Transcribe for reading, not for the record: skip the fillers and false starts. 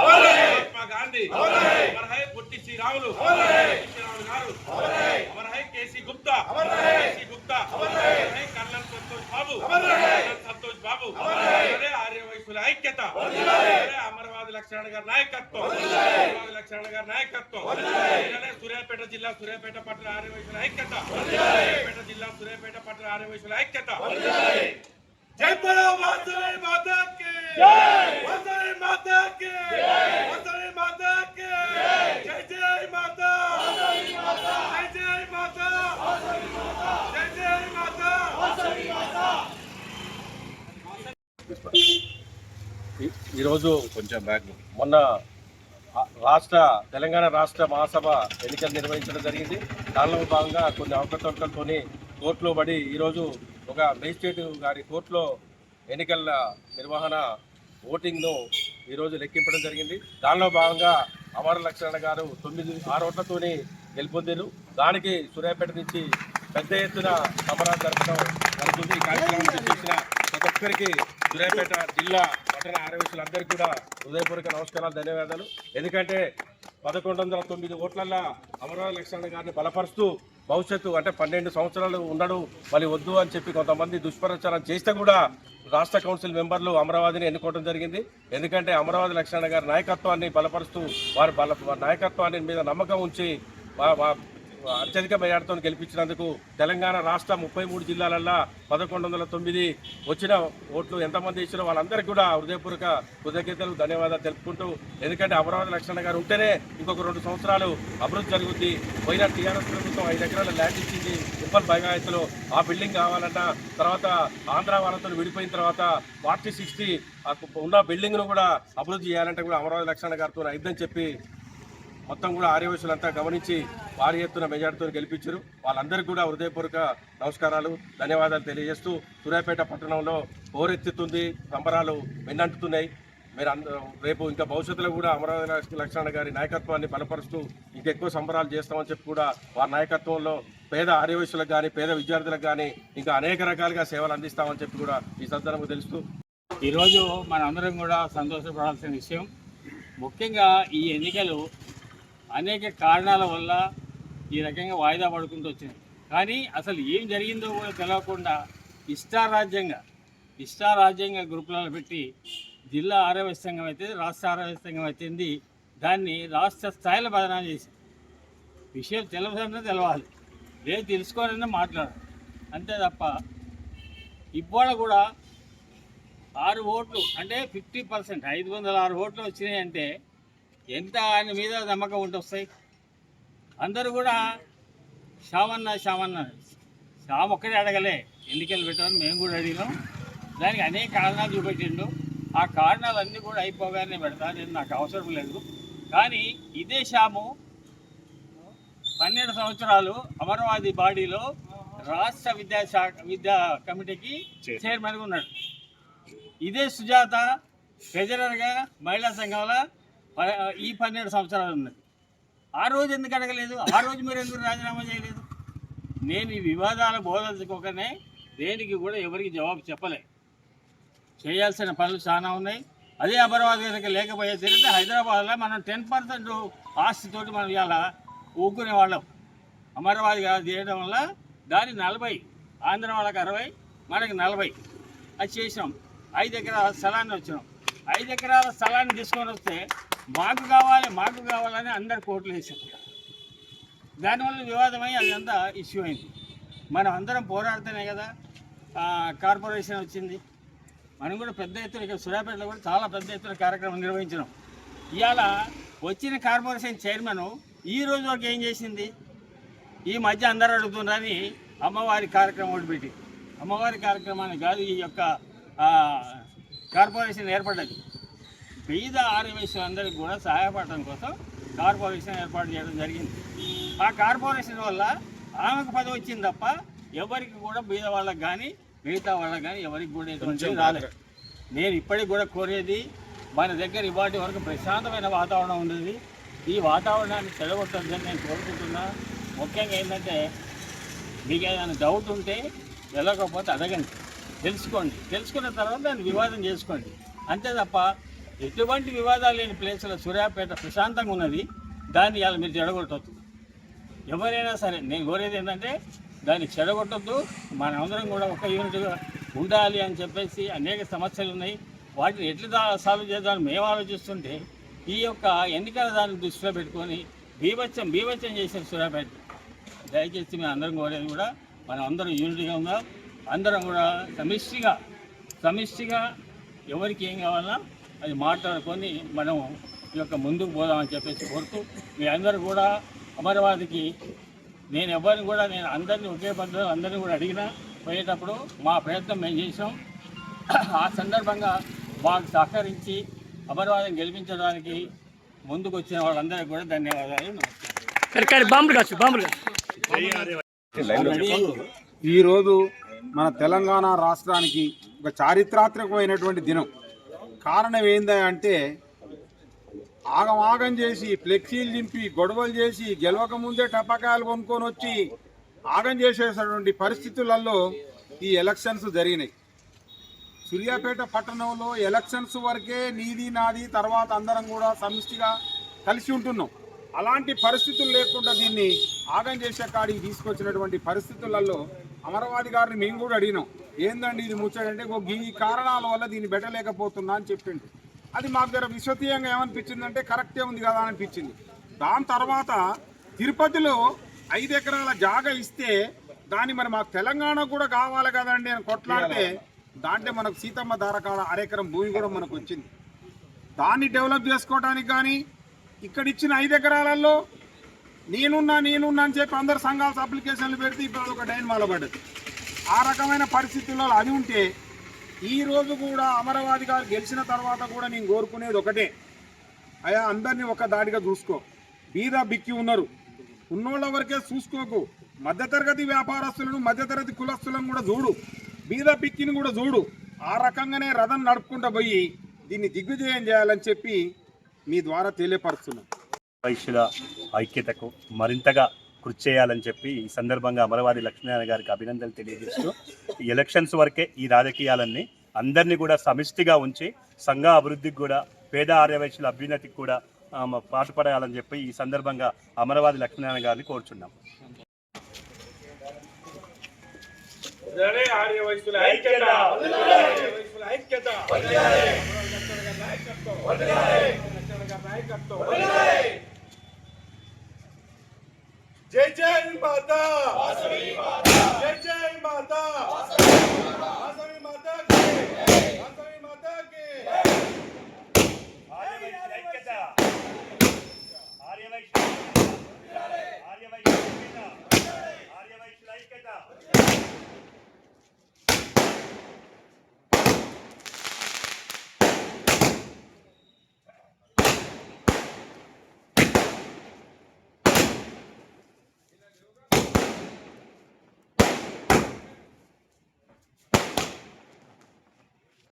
महात्मा गांधी, अमर है पुट्टी श्री रामुलु गारू, अमर है केसी गुप्ता, अमर है कर्नल संतोष बाबू, अरे आर्य वैश्युల ఐక్యత, अरे అమరవాది లక్ష్మణ గారి నాయకత్వం, సూర్యాపేట జిల్లా సూర్యాపేట పట్టణ ఆర్య వైశ్యుల ఐక్యత, సూర్యాపేట జిల్లా సూర్యాపేట పట్టణ ఆర్య వైశ్యుల ఐక్యత. జై బోలో వాసవి మాతా కీ జై, వాసవి మాతా కీ జై, వాసవి మాతా కీ జై, జై మాతా, వాసవి మాతా, జై జై మాతా, వాసవి మాతా, జై జై మాతా, వాసవి మాతా. ఈరోజు కొంచెం బ్యాక్ మొన్న తెలంగాణ రాష్ట్ర మహాసభ ఎన్నికలు నిర్వహించడం జరిగింది. దానిలో భాగంగా కొన్ని అవకతవకలతో కోర్టులో పడి ఈరోజు ఒక మేజిస్ట్రేట్ గారి కోర్టులో ఎన్నికల నిర్వహణ ఓటింగ్ను ఈరోజు లెక్కింపడం జరిగింది. దానిలో భాగంగా అమర లక్ష్మణ గారు 6 ఓట్లతోని గెలుపొందారు. దానికి సూర్యాపేట నుంచి పెద్ద ఎత్తున సంబరాలు జరపడం జరుగుతుంది. ఈ కార్యక్రమాన్ని చేసిన ప్రతి ఒక్కరికి సూర్యాపేట జిల్లా పట్టణ ఆర్య వైశ్యులందరికీ కూడా హృదయపూర్వక నమస్కారాలు, ధన్యవాదాలు. ఎందుకంటే 1109 ఓట్లల్లో అమరవాది లక్ష్మణ గారిని బలపరుస్తూ భవిష్యత్తు అంటే 12 సంవత్సరాలు ఉండడు మళ్ళీ వద్దు అని చెప్పి కొంతమంది దుష్ప్రచారం చేస్తే కూడా రాష్ట్ర కౌన్సిల్ మెంబర్లు అమరావతిని ఎన్నుకోవడం జరిగింది. ఎందుకంటే అమరవాది లక్ష్మణ గారి నాయకత్వాన్ని బలపరుస్తూ వారి నాయకత్వాన్ని మీద నమ్మకం ఉంచి అత్యధిక మెజార్టీతో గెలిపించినందుకు తెలంగాణ రాష్ట్ర 33 జిల్లాలల్లో 1109 వచ్చిన ఓట్లు ఎంతమంది ఇచ్చినా వాళ్ళందరికీ కూడా హృదయపూర్వక కృతజ్ఞతలు, ధన్యవాదాలు తెలుపుకుంటూ, ఎందుకంటే అమరావతి లక్ష్మణ గారు ఉంటేనే ఇంకొక 2 సంవత్సరాలు అభివృద్ధి జరుగుద్ది. పోయిన టీఆర్ఎస్ ప్రభుత్వం 5 ఎకరాల ల్యాండ్ ఇచ్చింది ఉప్పల్ బైగాయత్తులో, ఆ బిల్డింగ్ కావాలన్నా తర్వాత ఆంధ్ర వాళ్ళతో విడిపోయిన తర్వాత 40-60 ఉన్న బిల్డింగ్ను కూడా అభివృద్ధి చేయాలంటే కూడా అమరావతి లక్ష్మణ గారితో అయిద్దని చెప్పి మొత్తం కూడా ఆర్య వైశ్యులంతా గమనించి భారీ ఎత్తున మెజార్టీతో గెలిపించారు. వాళ్ళందరికీ కూడా హృదయపూర్వక నమస్కారాలు, ధన్యవాదాలు తెలియజేస్తూ సూర్యాపేట పట్టణంలో హోరెత్తుతుంది, సంబరాలు వెన్నంటుతున్నాయి. మీరు రేపు ఇంకా భవిష్యత్తులో కూడా అమరావతి లక్ష్మణ గారి నాయకత్వాన్ని బలపరుస్తూ ఇంకెక్కువ సంబరాలు చేస్తామని చెప్పి కూడా వారి నాయకత్వంలో పేద ఆర్య వైశ్యులకు కానీ పేద విద్యార్థులకు కానీ ఇంకా అనేక రకాలుగా సేవలు అందిస్తామని చెప్పి కూడా ఈ సందర్భంగా తెలుస్తూ ఈరోజు మనందరం కూడా సంతోషపడాల్సిన విషయం. ముఖ్యంగా ఈ ఎన్నికలు అనేక కారణాల వల్ల ఈ రకంగా వాయిదా పడుకుంటూ వచ్చినాయి. కానీ అసలు ఏం జరిగిందో కూడా తెలియకుండా ఇష్టారాజ్యంగా గ్రూపులలో పెట్టి జిల్లా ఆర్య వైశ్య సంఘం అయితే రాష్ట్ర ఆర్య వైశ్య సంఘం అయితేంది దాన్ని రాష్ట్ర స్థాయిలో బదనాలు చేసి విషయం తెలియదన్నా తెలవాలి, లేదు తెలుసుకోవాలన్నా మాట్లాడాలి, అంతే తప్ప ఇవాళ కూడా 6 ఓట్లు అంటే 50%, 506 ఓట్లు వచ్చినాయి అంటే ఎంత ఆయన మీద నమ్మకం ఉంటే వస్తాయి. అందరూ కూడా శ్యామ్ ఒక్కడే అడగలే, ఎన్నికలు పెట్టాలని మేము కూడా అడిగినాం. దానికి అనేక కారణాలు చూపెట్టిండు. ఆ కారణాలన్నీ కూడా అయిపోగానే పెడతా, నేను నాకు అవసరం లేదు. కానీ ఇదే శ్యాము 12 సంవత్సరాలు అమరావతి బాడీలో రాష్ట్ర విద్యా కమిటీకి చైర్మన్గా ఉన్నాడు. ఇదే సుజాత ట్రెజరర్గా మహిళా సంఘంలో ఈ 12 సంవత్సరాలు ఉన్నది. ఆ రోజు ఎందుకు అడగలేదు? ఆ రోజు మీరు ఎందుకు రాజీనామా చేయలేదు? నేను ఈ వివాదాల బోధించుకోకనే దేనికి కూడా ఎవరికి జవాబు చెప్పలే. చేయాల్సిన పనులు చాలా ఉన్నాయి. అదే అమరావతి కనుక లేకపోయే తెలిస్తే హైదరాబాద్లో మనం 10% ఆస్తితోటి మనం ఇలా ఊక్కునే వాళ్ళం. అమరావతి చేయడం వల్ల దాని 40, ఆంధ్ర వాళ్ళకి 60, మనకి 40 అది చేసినాం. 5 ఎకరాల స్థలాన్ని వచ్చినాం. 5 ఎకరాల స్థలాన్ని తీసుకొని వస్తే మాకు కావాలని అందరు కోర్టులు వేసారు. దానివల్ల వివాదమై అదంతా ఇష్యూ అయింది. మనం అందరం పోరాడితేనే కదా కార్పొరేషన్ వచ్చింది. మనం కూడా పెద్ద ఎత్తున ఇక్కడ సూర్యాపేటలో కూడా చాలా పెద్ద ఎత్తున కార్యక్రమం నిర్వహించినాం. ఇవాళ వచ్చిన కార్పొరేషన్ చైర్మన్ ఈ రోజు వరకు ఏం చేసింది? ఈ మధ్య అందరూ అడుగుతున్నారని అమ్మవారి కార్యక్రమం ఒకటి అమ్మవారి కార్యక్రమాన్ని కాదు, ఈ యొక్క కార్పొరేషన్ ఏర్పడ్డది. పేద ఆర్య వైశ్యులందరికీ కూడా సహాయపడటం కోసం కార్పొరేషన్ ఏర్పాటు చేయడం జరిగింది. ఆ కార్పొరేషన్ వల్ల ఆమెకు పదవి వచ్చింది తప్ప ఎవరికి కూడా బీద వాళ్ళకి కానీ మిగతా వాళ్ళకి కానీ ఎవరికి కూడా ఎటువంటి రాలేదు. నేను ఇప్పటికి కూడా కోరేది, మన దగ్గర ఇవాటి వరకు ప్రశాంతమైన వాతావరణం ఉండేది. ఈ వాతావరణాన్ని చెడగొట్టద్దని నేను కోరుకుంటున్నా. ముఖ్యంగా ఏంటంటే, మీకు ఏదైనా డౌట్ ఉంటే వెళ్ళకపోతే అడగండి, తెలుసుకోండి, తెలుసుకున్న తర్వాత దాన్ని వివాదం చేసుకోండి. అంతే తప్ప ఎటువంటి వివాదాలు లేని ప్లేస్లో సూర్యాపేట ప్రశాంతంగా ఉన్నది. దాన్ని ఇవాళ మీరు చెడగొట్టద్దు. ఎవరైనా సరే నేను కోరేది ఏంటంటే దాన్ని చెడగొట్టద్దు. మనందరం కూడా ఒక యూనిట్గా ఉండాలి అని చెప్పేసి అనేక సమస్యలు ఉన్నాయి. వాటిని ఎట్లా సాల్వ్ చేద్దామని మేము ఆలోచిస్తుంటే ఈ యొక్క ఎన్నికల దాన్ని దృష్టిలో పెట్టుకొని బీభత్సం చేశారు సూర్యాపేట. దయచేసి మేము అందరం కోరేది కూడా మనం అందరం యూనిట్గా ఉందాం. అందరం కూడా సమిష్టిగా ఎవరికి ఏం కావాలన్నా అది మాట్లాడుకొని మనం ఈ యొక్క ముందుకు పోదామని చెప్పేసి కోరుతూ మీ అందరూ కూడా అమరావతికి నేను అందరినీ ఒకే పద్ధతిలో అందరినీ కూడా అడిగినా పోయేటప్పుడు మా ప్రయత్నం మేము చేసాం. ఆ సందర్భంగా మాకు సహకరించి అమరావతిని గెలిపించడానికి ముందుకు వచ్చిన వాళ్ళందరికీ కూడా ధన్యవాదాలు. ఈరోజు మన తెలంగాణ రాష్ట్రానికి ఒక చారిత్రాత్మకమైనటువంటి దినం. కారణం ఏందంటే ఆగం చేసి ఫ్లెక్సీలు దింపి గొడవలు చేసి గెలవక ముందే టపాకాయలు కొనుక్కొని వచ్చి ఆగం చేసేటటువంటి పరిస్థితులలో ఈ ఎలక్షన్స్ జరిగినాయి. సూర్యాపేట పట్టణంలో ఎలక్షన్స్ వరకే నీది నాది, తర్వాత అందరం కూడా సమిష్టిగా కలిసి ఉంటున్నాం. అలాంటి పరిస్థితులు లేకుండా దీన్ని ఆగం చేసే కాడికి తీసుకొచ్చినటువంటి పరిస్థితులలో అమరావతి గారిని మేము కూడా అడిగినాం, ఏందండి ఇది ముచ్చడంటే ఈ కారణాల వల్ల దీన్ని పెట్టలేకపోతున్నా అని చెప్పిండు. అది మాకు దగ్గర విశ్వసనీయంగా ఏమనిపించిందంటే కరెక్టే ఉంది కదా అనిపించింది. దాని తర్వాత తిరుపతిలో 5 ఎకరాల జాగా ఇస్తే దాన్ని మరి మాకు తెలంగాణ కూడా కావాలి కదండి అని కొట్లాడితే దాంట్లో మనకు సీతమ్మ ధారకాల అరెకరం భూమి కూడా మనకు వచ్చింది. దాన్ని డెవలప్ చేసుకోవడానికి కానీ ఇక్కడ ఇచ్చిన 5 ఎకరాలలో నేనున్నా అని చెప్పి అందరు సంఘాలు అప్లికేషన్లు పెడితే ఇప్పుడు అదొక డైన్ మొదలుపడ్డది. ఆ రకమైన పరిస్థితుల్లో అది ఉంటే ఈరోజు కూడా అమరావతి గారు గెలిచిన తర్వాత కూడా నేను కోరుకునేది ఒకటే, అయ్యా అందరినీ ఒక దాడిగా చూసుకో. బీద బిక్కి ఉన్నోళ్ళ వరకే చూసుకోకు. మధ్యతరగతి వ్యాపారస్తులను మధ్యతరగతి కులస్తులను కూడా చూడు, బీద బిక్కిని కూడా చూడు. ఆ రకంగానే రథం నడుపుకుంటూ పోయి దీన్ని దిగ్విజయం చేయాలని చెప్పి మీ ద్వారా తెలియపరుస్తున్నాం. వైశ్యుల ఐక్యతకు మరింతగా కృషి చేయాలని చెప్పి ఈ సందర్భంగా అమరావతి లక్ష్మీనారాయణ గారికి అభినందనలు తెలియజేస్తూ ఈ ఎలక్షన్స్ వరకే ఈ రాజకీయాలన్నీ అందరినీ కూడా సమిష్టిగా ఉంచి సంఘ అభివృద్ధికి కూడా పేద ఆర్యవైశ్యుల అభ్యున్నతికి కూడా పాటుపడాలని చెప్పి ఈ సందర్భంగా అమరావతి లక్ష్మీనారాయణ గారిని కోరుచున్నాం. జై జై మాతా.